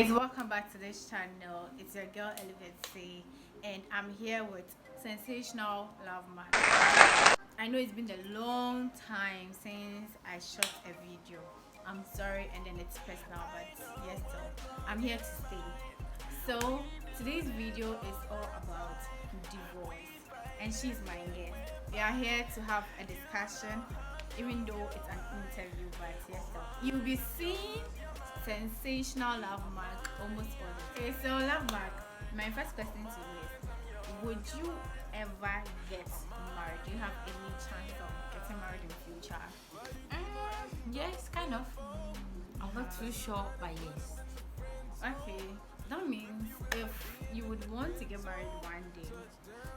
guys, welcome back to this channel. It's your girl Elevacy, and I'm here with sensational Lovemark. I know it's been a long time since I shot a video. I'm sorry, and then it's personal, but yes, so I'm here to stay. So today's video is all about divorce, and she's my guest. We are here to have a discussion, even though it's an interview, but yes, so you'll be seeing sensational Lovemark almost all the time. Okay, so Lovemark, my first question to you is, would you ever get married? Do you have any chance of getting married in future? Yes, kind of. I'm not too sure, but yes. Okay, that means if you would want to get married one day,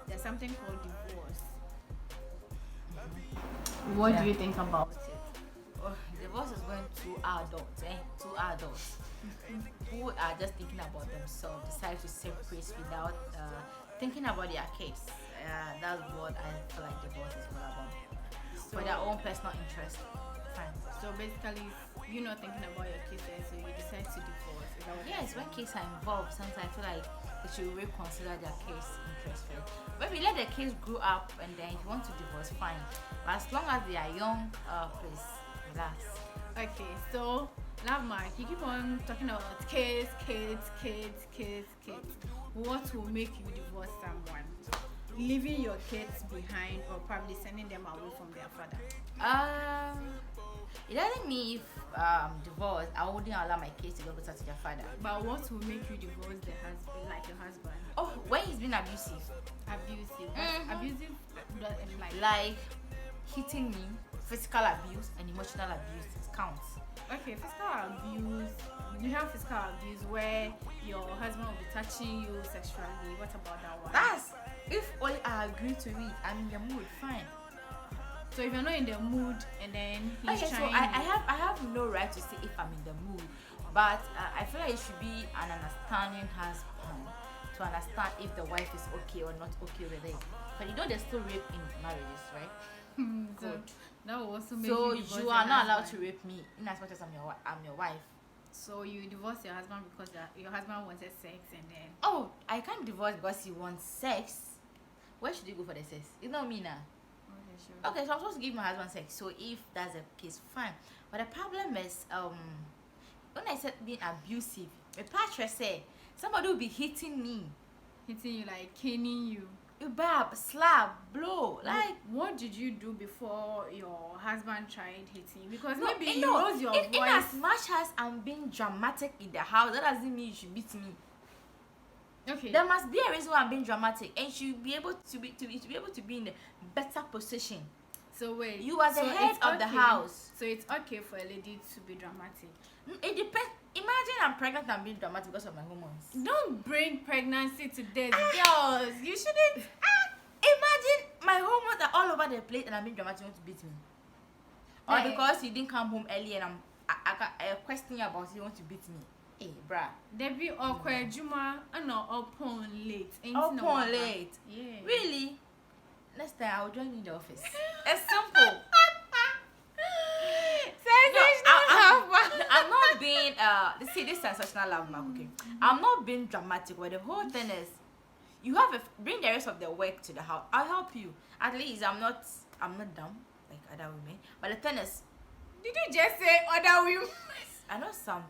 there's something called divorce. What do you think about it? Oh, divorce is going to adults, Two adults who are just thinking about themselves, decide to separate without thinking about their kids. That's what I feel like divorce is all about. For their own personal interest. Fine. So basically, you're not thinking about your kids, and so you decide to divorce. Is that what Yes, when kids are involved, sometimes I feel like they should reconsider their kids' interest first. Maybe let the kids grow up, and then if you want to divorce, fine. But as long as they are young, please relax. Okay, so Lovemark, you keep on talking about kids. What will make you divorce someone? Leaving your kids behind, or probably sending them away from their father? It doesn't mean if divorced, I wouldn't allow my kids to go back to their father. But what will make you divorce the husband, like your husband? Oh, when he's been abusive. Abusive. Mhm. Abusive, Like hitting me, physical abuse and emotional abuse. It counts. Okay, physical abuse. You have physical abuse where your husband will be touching you sexually. What about that one? That's if only I agree to it. I'm in the mood, fine. So if you're not in the mood and then he's Okay, so trying, I have no right to say if I'm in the mood, but I feel like it should be an understanding husband to understand if the wife is okay or not okay with it. But you know there's still rape in marriages, right? so Good. that will also make So you divorce you your are not allowed to husband. rape me in as much as I'm your wife. So you divorce your husband because your husband wanted sex, and then Oh, I can't divorce because he wants sex. Where should you go for the sex? It's not me now. okay, sure. Okay, so I'm supposed to give my husband sex. So if that's the case, fine. But the problem is, when I said being abusive, my partner said somebody will be hitting me, Hitting you, like caning you. you bab, slap, blow, like. What did you do before your husband tried hitting you? Because No, maybe you no, rose your in voice. as much as I'm being dramatic in the house, that doesn't mean you should beat me. Okay. There must be a reason why I'm being dramatic, and you should be able to be in a better position. So wait. You are the so head it's of the okay- house. So it's okay for a lady to be dramatic. It depends. Imagine I'm pregnant and being dramatic because of my hormones. Don't bring pregnancy to this, girls. You shouldn't. Imagine my hormones are all over the place and I'm being dramatic. You want to beat me? Or Hey. because you didn't come home early and I question you about it, you want to beat me? Hey, bruh. There be awkward Juma and not upon late. Ain't Up no on waka. late. Yeah. Really? Next time I'll join you in the office. It's simple. I'm not being see this sensational love mark, okay. I'm not being dramatic, but the whole thing is you have bring the rest of the work to the house. I'll help you. At least I'm not dumb like other women. But the thing is, Did you just say other women? I know some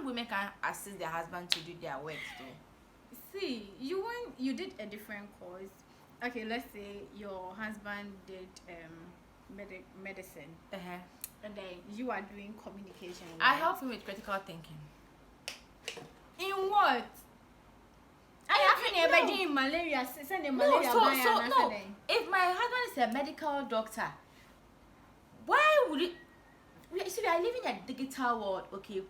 women can assist their husband to do their work too. See, you did a different course. Okay, let's say your husband did medicine, and then you are doing communication. I right? help him with critical thinking. In what? I have No. never doing malaria. Send the No, malaria. so ban and no. answer them. If my husband is a medical doctor, why would it? We are living in a digital world, okay?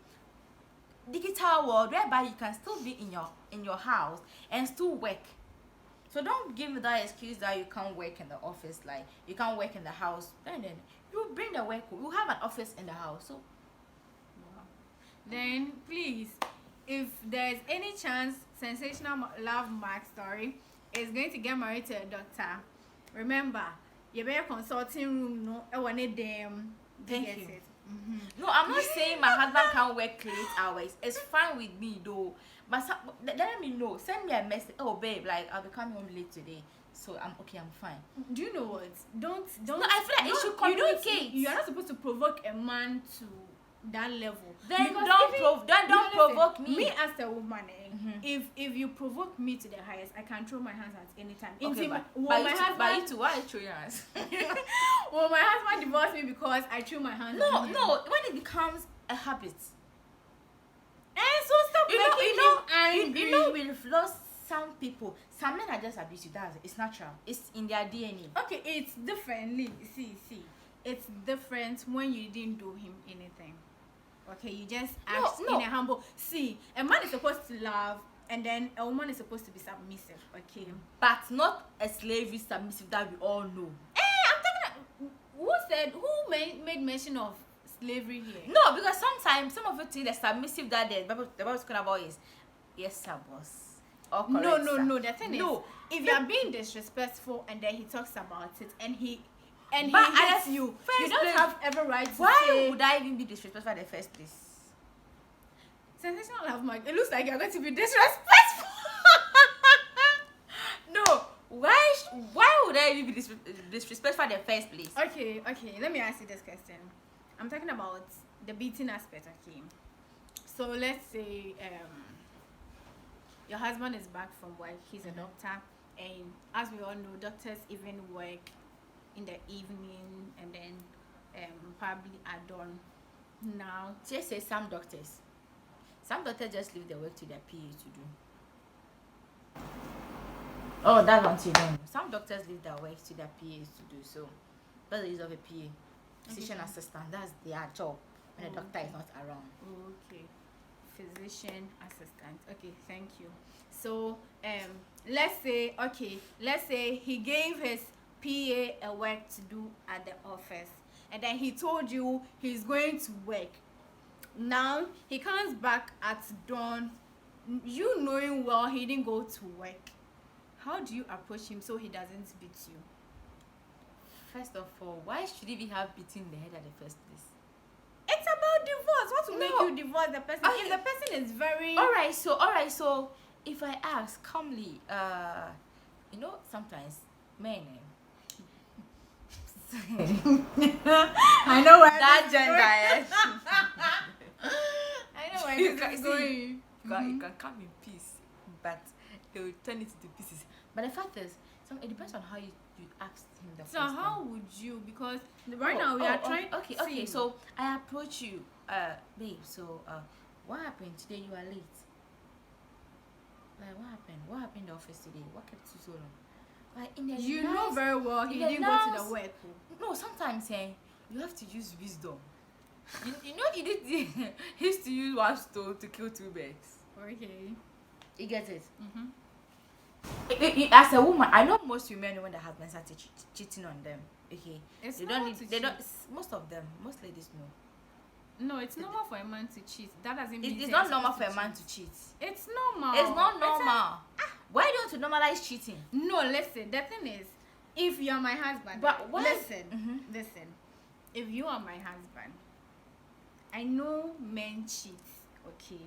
Digital world whereby you can still be in your house and still work. So don't give me that excuse that you can't work in the office, like you can't work in the house. And then you bring the work. You have an office in the house, so. Wow. Then please, if there's any chance, sensational Lovemark story is going to get married to a doctor. Remember, you better consulting room no. I want them. Thank you. No, I'm not saying my husband can't work late hours. It's fine with me though. But let me know. Send me a message. Oh babe, like I'll be coming home late today. So I'm okay, I'm fine. Do you know what? Don't. No, I feel like it should communicate. You're not supposed to provoke a man to that level. Then Because don't provoke me. Me as a woman, if you provoke me to the highest, I can throw my hands at any time. Okay, Why why you two? Why you throw your hands? Well, my husband divorced me because I threw my hands. No, on him. when it becomes a habit. And so stop making him angry. You know, we've lost some people. Some men are just abusive. It's natural. It's in their DNA. Okay, it's different. See, it's different when you didn't do him anything. Okay, you just asked in a humble. See, a man is supposed to love, and then a woman is supposed to be submissive. Okay, but not a slavery submissive that we all know. I'm talking. Who made mention of slavery here? No, because sometimes some of the things the submissive that the Bible is talking about is yes, sir, boss. Or correct, No. The thing is, if you are being disrespectful and then he talks about it and he hates you, you don't have every right to say. Why would I even be disrespectful in the first place? Sensational Lovemark. It looks like you're going to be disrespectful. No. Why would I even be disrespectful in the first place? Okay. Let me ask you this question. I'm talking about the beating aspect. Okay. So let's say your husband is back from work. He's a doctor, and as we all know, doctors even work in the evening and then probably at dawn. Now, Just say some doctors just leave their work to their PA to do. Oh, that's what you don't know. Some doctors leave their work to their PAs to do. So that's the use of a PA, physician assistant. That's their job when the doctor is not around. Okay, physician assistant. Okay, thank you. So let's say he gave his PA a work to do at the office, and then he told you he's going to work. Now he comes back at dawn, you knowing well he didn't go to work. How do you approach him so he doesn't beat you? First of all, why should he have beaten the head at the first place? It's about divorce. What will make you divorce the person? If the person is very alright, so if I ask calmly, sometimes men I know where that gender I know where this is going. You can come in peace, but they will turn it to pieces. But the fact is, it depends on how you ask him the So first how time. would you? Because right now we are trying. Okay. So I approach you, babe. So what happened today? You are late. Like what happened? What happened in the office today? What kept you so long? Like you know very well he didn't go to the work. No, sometimes you have to use wisdom. you know he used to use one stone to kill two birds. Okay. You get it? As a woman, I know most women when their husbands are cheating on them. Okay, most of them, most ladies know. No, it's normal for a man to cheat. That doesn't mean it's not normal for a man to cheat. It's normal. It's not normal. Why don't you normalize cheating? No, listen. The thing is, if you are my husband, but why? Listen. If you are my husband, I know men cheat. Okay.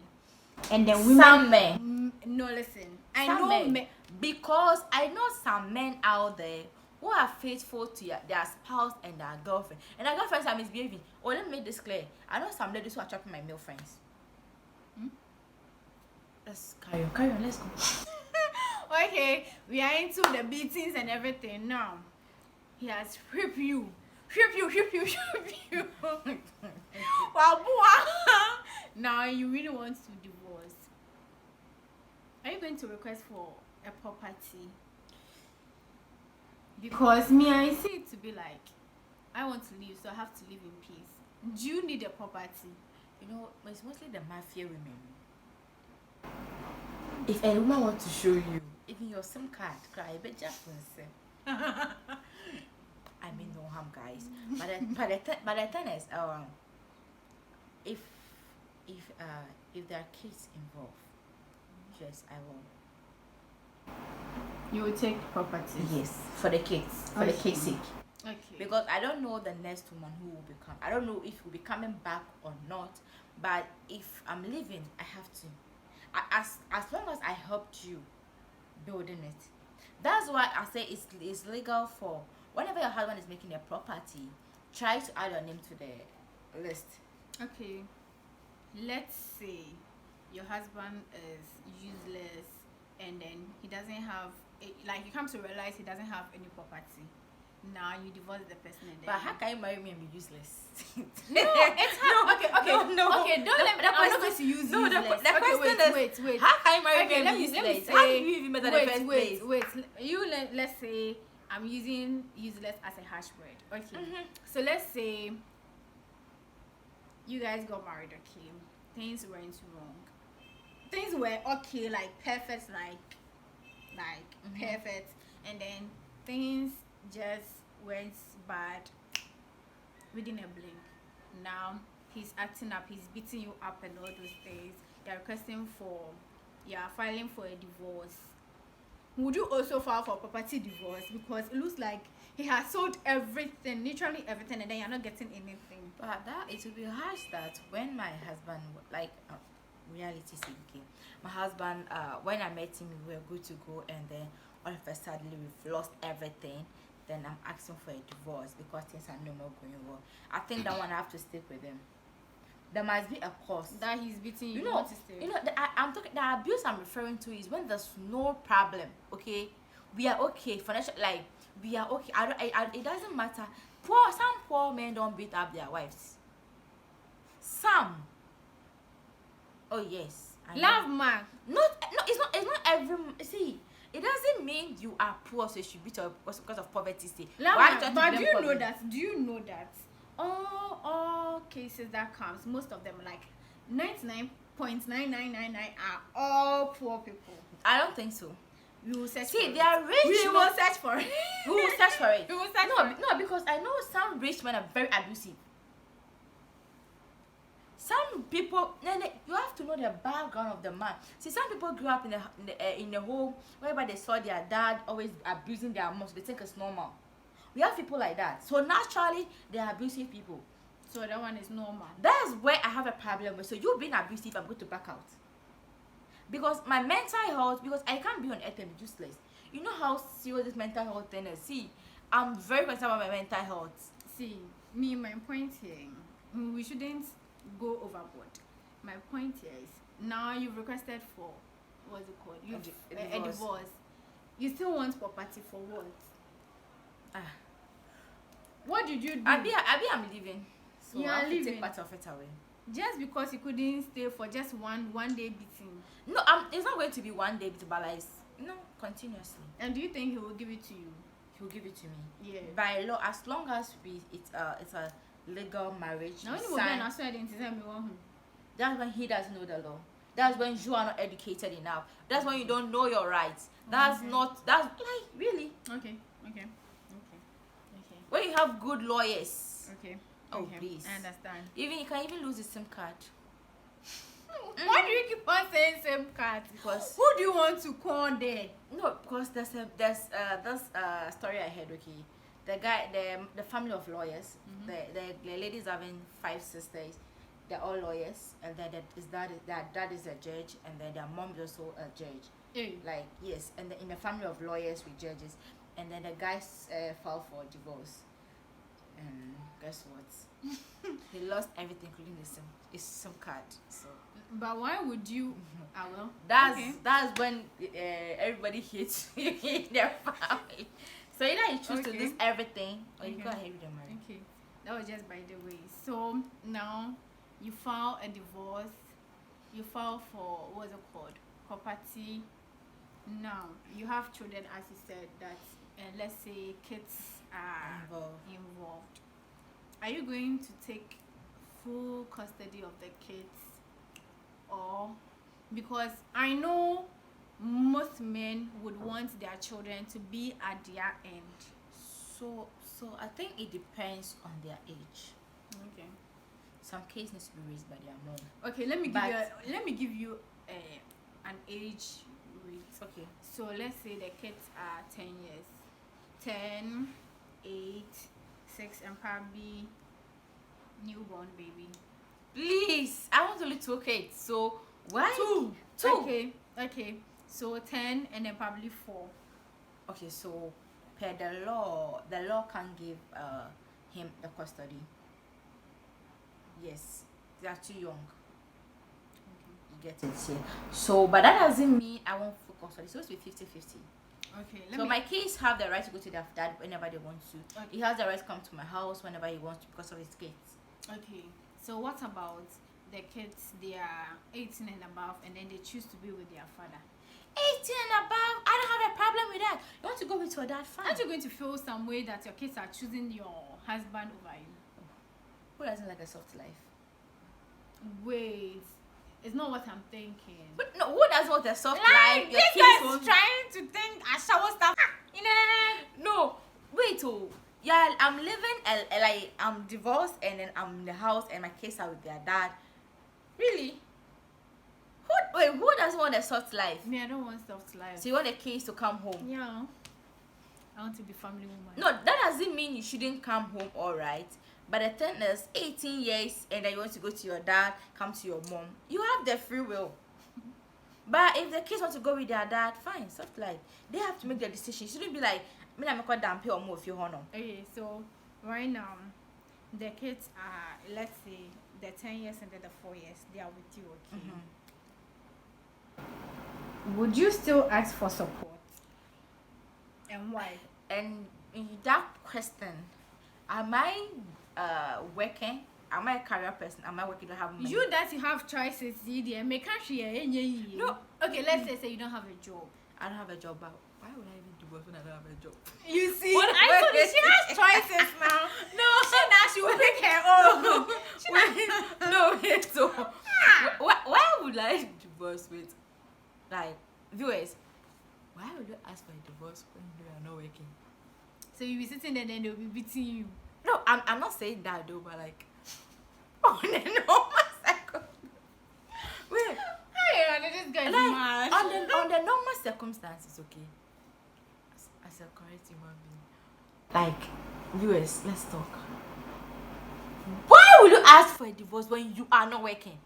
And then women. Some men. No, listen. I Some know men. Because I know some men out there who are faithful to their spouse and their girlfriend. And their girlfriends are misbehaving. Oh, let me make this clear. I know some ladies who are trapping my male friends. Let's carry on. Let's go. Okay, we are into the beatings and everything now. He has whipped you. Wow, now you really want to divorce. Are you going to request for a property? Because me, I see it to be like, I want to leave, so I have to live in peace. Do you need a property? It's mostly the mafia women. If a woman wants to show you, even your SIM card, cry, but just I mean, no harm, guys. But the thing is, if there are kids involved, yes, I will. You will take property. Yes, for the kids, for the kids' sake. Okay. Because I don't know the next woman who will become. I don't know if he'll be coming back or not. But if I'm leaving, I have to. As long as I helped you building it. That's why I say it's legal for whenever your husband is making a property, try to add your name to the list. Okay, let's say your husband is useless and then he doesn't have like you come to realize he doesn't have any property. Now you divorce the person and then But how can you marry me and be useless? no, it's hard. No. Okay, don't let me. I'm not going to use no, useless. the question is, wait. how can you marry me and Let be me useless? say, How did you even met in the first place? Wait. Let's say I'm using useless as a hash word. Okay. So let's say you guys got married. Okay, things went wrong. Things were okay, like perfect, like perfect, and then things just went bad within a blink. Now he's acting up, he's beating you up and all those things. You're filing for a divorce. Would you also file for property divorce? Because it looks like he has sold everything, literally everything, and then you're not getting anything. But that it will be harsh that when my husband, like reality speaking, my husband, when I met him, we were good to go, and then all of a sudden we've lost everything. Then I'm asking for a divorce because things are no more going well. I think that one I have to stick with him. There must be a cause. That he's beating you. I'm talking. The abuse I'm referring to is when there's no problem. Okay, we are okay. Financial, like we are okay. It doesn't matter. Some poor men don't beat up their wives. Some. Oh yes. Lovemark. No. It's not every. See. It doesn't mean you are poor, so you should beat up because of poverty. Say, but do you know that? Do you know that all cases that comes, most of them, like 99.9999, are all poor people? I don't think so. We will search. See, they are rich. We will search for it. We will search for it. We will search for it. No, because I know some rich men are very abusive. Some people, you have to know the background of the man. See, some people grew up in a home whereby they saw their dad always abusing their mom, so they think it's normal. We have people like that, so naturally they are abusive people. So that one is normal. That's where I have a problem with. So you being abusive, I'm going to back out. Because my mental health, because I can't be on earth and be useless. You know how serious this mental health thing is. See, I'm very concerned about my mental health. See, my point here, we shouldn't go overboard. My point here is, now you've requested for, what's it called? A divorce. You still want property for what? What did you do? I'm leaving. So you I are have to leaving. take part of it away. Just because you couldn't stay for just one day beating. No, it's not going to be one day beating, but like, continuously. And do you think he will give it to you? He'll give it to me. Yeah. By law, as long as it's a legal marriage. Now That's when he doesn't know the law. That's when you are not educated enough. That's when you don't know your rights. That's really. Okay. When you have good lawyers. Okay. Oh, please. I understand. You can even lose the SIM card. Why do you keep on saying SIM card? Because who do you want to call there? No, because there's story I heard. Okay, the family of lawyers. The ladies having 5 sisters. They're all lawyers, and then their dad is a judge, and then their mom is also a judge. Like, yes, and then in the family of lawyers with judges, and then the guys filed for divorce. And guess what? He lost everything, including his SIM card. So. But why would you? Well. That's when everybody hates their family. So either you choose to lose everything, or you go ahead with the marriage. Okay, that was just by the way. So now you file a divorce. You file for what's it called? Property. Now you have children, as you said that, and let's say kids are involved. Are you going to take full custody of the kids, or because I know most men would want their children to be at their end? So I think it depends on their age. Okay. Some cases need to be raised by their mom. Okay, let me give you an age rate. Okay. So let's say the kids are 10 years. 10, 8, 6 and probably newborn baby. Please, I want only 2 kids. So why? 2. Okay. So 10 and then probably 4. Okay, so per the law can't give him the custody. Yes, they are too young. You get it here. So, but that doesn't mean I won't full custody. So it's supposed to be 50-50. Okay. So my kids have the right to go to their dad whenever they want to. Okay. He has the right to come to my house whenever he wants to because of his kids. Okay. So what about the kids? They are 18 and above, and then they choose to be with their father. 18 and above, I don't have a problem with that. You want to go with your dad, fine. Aren't you going to feel some way that your kids are choosing your husband over you? Who doesn't like a soft life? Wait, it's not what I'm thinking. But no, who doesn't want a soft Like life? this guy's trying to think I shower stuff. You know? No, wait. Oh, yeah. I'm living like I'm divorced and then I'm in the house and my kids are with their dad. Really? Who doesn't want a soft life? Me, I don't want soft life. So you want the kids to come home? Yeah. I want to be family woman. No, that doesn't mean you shouldn't come home, alright. But the thing is, 18 years and then you want to go to your dad, come to your mom. You have the free will. But if the kids want to go with their dad, fine, soft life. They have to make their decision. You shouldn't be like, me I'm going to or more if you honor. Okay, so right now, the kids are, let's say, the 10 years and then the 4 years, they are with you, okay? Mm-hmm. Would you still ask for support? And why? And in that question, am I working? Am I a career person? Am I working to have money? You that you have choices, make No. Okay, let's say you don't have a job. I don't have a job, but why would I even divorce when I don't have a job? You see, What I told you she has choices now. She will make her own. No, wait. So, why would I divorce with, like, viewers? Why would you ask for a divorce when you are not working? So you'll be sitting there, then they'll be beating you. No, I'm not saying that though, but like, on the normal cycle. Wait. Hey, this guy's mad. On the normal circumstances, okay. As a correct human being, like, viewers, let's talk. Why would you ask for a divorce when you are not working?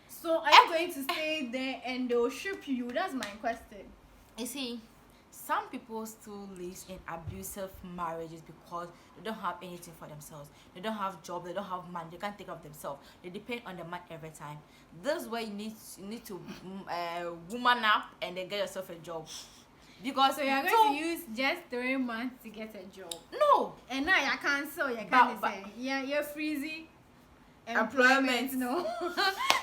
So are you going to stay there and they'll ship you? That's my question. You see, some people still live in abusive marriages because they don't have anything for themselves. They don't have job. They don't have money. They can't take care of themselves. They depend on the man every time. This is where you need to woman up and then get yourself a job. Because So you're going to use just 3 months to get a job. No. And now you cancel. You But- can't but- say. Yeah, you're freezing Employment. No.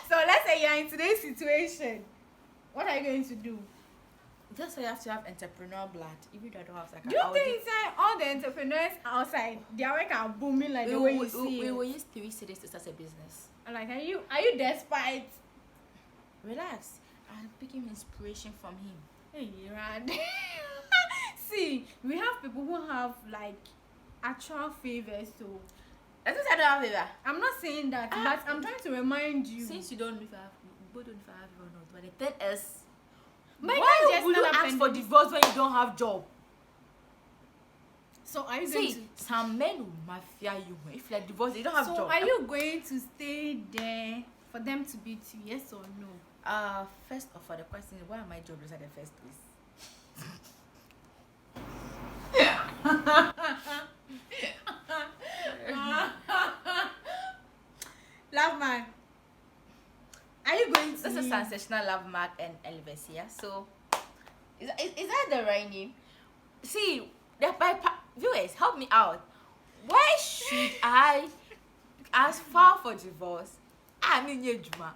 So let's say you're in today's situation. What are you going to do? That's why you have to have entrepreneurial blood. Even though I don't have like Do you think all the entrepreneurs outside, their work are booming like the way you see we it? will use 3 cities to start a business. Like, are you despite? Relax. I'm picking inspiration from him. Hey, Rad. See, we have people who have like actual favors. So I think I don't have it. I'm not saying that, but I'm trying to remind you. Since you don't know if I have, both don't know if I have it or not. But the thing is, But you why can't just would you stand up ask and for do- divorce when you don't have job? So are you going See, to? some men will mafia you. If you're divorced, you don't have So job. are you going to stay there for them to beat you? Yes or no? First of all, the question is, why am I jobless at the first place? Lovemark, are you going to? This is sensational Lovemark and Elvis, yeah. So, is that the right name? See, viewers, help me out. Why should I ask for divorce? I mean, Juma.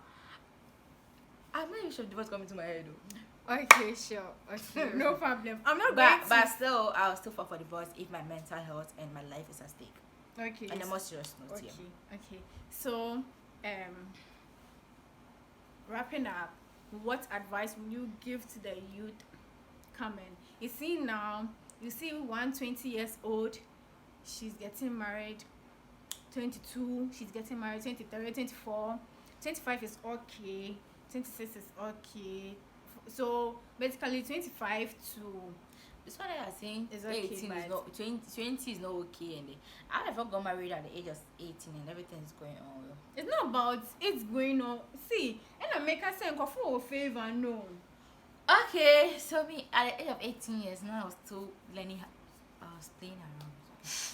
I'm not even sure divorce coming to my head though. Okay, sure. Okay, no problem. I'm not going to. But still, I'll still fall for divorce if my mental health and my life is at stake. Okay. On a more serious note, Okay. yeah. Okay. So, wrapping up, what advice will you give to the youth coming? You see now, you see 120 years old, she's getting married. 22, she's getting married. 23, 24, 25 is okay. 26 is okay. So basically 25 to This one I saying It's okay, 18 but is not 20 is not okay, and I never got married at the age of 18 and everything is going on well. it's not about it's going on. See, and I make her say for a favor, no. Okay, so me at the age of 18 years now I was still learning. I was playing around.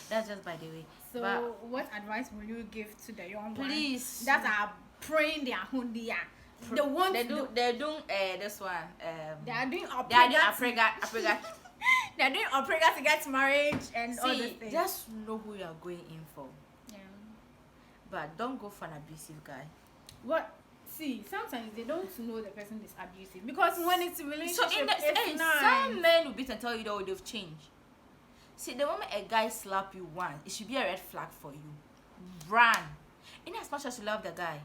That's just by the way. So, But what advice will you give to the young please, ones that are praying their hundia? They want they're doing this one. they are doing They are doing aprega. They are doing aprega to get married and all those See, things. just know who you are going in for, Yeah. but don't go for an abusive guy. What? See, sometimes they don't know the person is abusive because when it's a relationship, So in the it's nice. some men will beat and tell you that they've changed. See, the moment a guy slap you once, it should be a red flag for you. Run. In as much as you love the guy.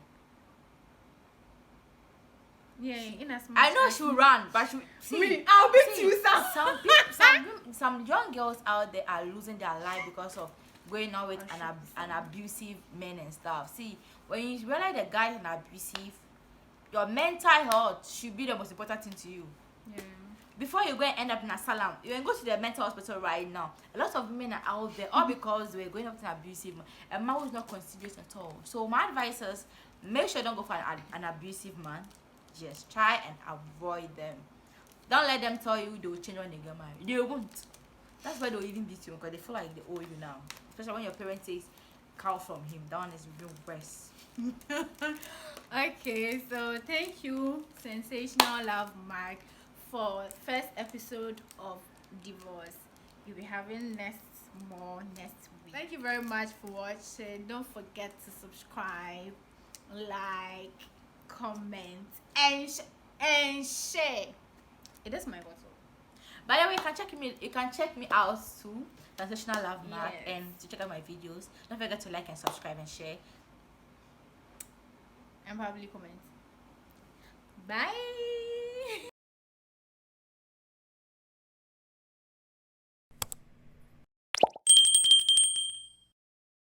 Yeah, in as much I know as she'll run, but she see. Me, I'll beat see, you, Sam. some young girls out there are losing their life because of going out with an abusive man and stuff. See, when you realize the guy is an abusive, your mental health should be the most important thing to you. Yeah. Before you go and end up in a asylum, you can go to the mental hospital right now. A lot of women are out there all because they were going up to an abusive man. A man who's not considerate at all. So my advice is, make sure you don't go for an abusive man. Just try and avoid them. Don't let them tell you they will change when they get married. They won't. That's why they'll even beat you, because they feel like they owe you now. Especially when your parents says cow from him. That one is even worse. Okay, so thank you, Sensational Lovemark, for first episode of Divorce. You'll be having more next week. Thank you very much for watching. Don't forget to subscribe, like, comment, and share. It is my bottle. By the way, you can check me out too, Sensational Lovemark, Yes. and to check out my videos. Don't forget to like and subscribe and share. And probably comment. Bye.